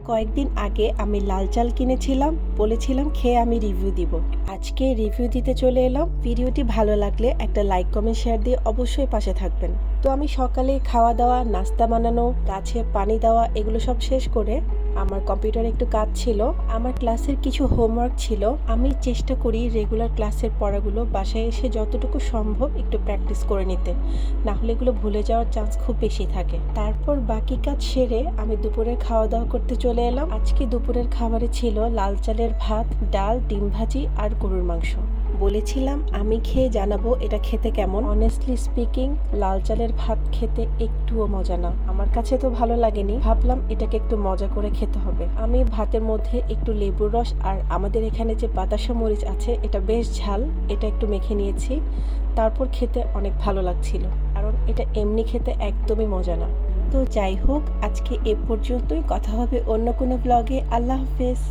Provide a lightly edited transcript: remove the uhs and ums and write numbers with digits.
কয়েকদিন আগে আমি লাল চাল কিনেছিলাম, বলেছিলাম খেয়ে আমি রিভিউ দিব। আজকে রিভিউ দিতে চলে এলাম। ভিডিওটি ভালো লাগলে একটা লাইক কমেন্ট শেয়ার দিয়ে অবশ্যই পাশে থাকবেন। তো আমি সকালে খাওয়া দাওয়া, নাস্তা বানানো, গাছে পানি দেওয়া এগুলো সব শেষ করে আমার কম্পিউটারে একটু কাজ ছিল, আমার ক্লাসের কিছু হোমওয়ার্ক ছিল। আমি চেষ্টা করি রেগুলার ক্লাসের পড়াগুলো বাসায় এসে যতটুকু সম্ভব একটু প্র্যাকটিস করে নিতে, না হলে এগুলো ভুলে যাওয়ার চান্স খুব বেশি থাকে। তারপর বাকি কাজ সেরে আমি দুপুরের খাওয়া দাওয়া করতে চলে এলাম। আজকে দুপুরের খাবারে ছিল লাল চালের ভাত, ডাল, ডিম ভাজি আর গরুর মাংস। বলেছিলাম আমি খেয়ে জানাবো এটা খেতে কেমন। অনেস্টলি স্পিকিং, লাল চালের ভাত খেতে একটুও মজা না। আমার কাছে তো ভালো লাগেনি, ভাবলাম এটাকে একটু মজা করে খেতে হবে। আমি ভাতের মধ্যে একটু লেবুর রস আর আমাদের এখানে যে বাতাসা মরিচ আছে, এটা বেশ ঝাল, এটা একটু মেখে নিয়েছি। তারপর খেতে অনেক ভালো লাগছিল, কারণ এটা এমনি খেতে একদমই মজা না। তো যাই হোক, আজকে এ পর্যন্তই। কথা হবে অন্য কোনো ব্লগে। আল্লাহ হাফেজ।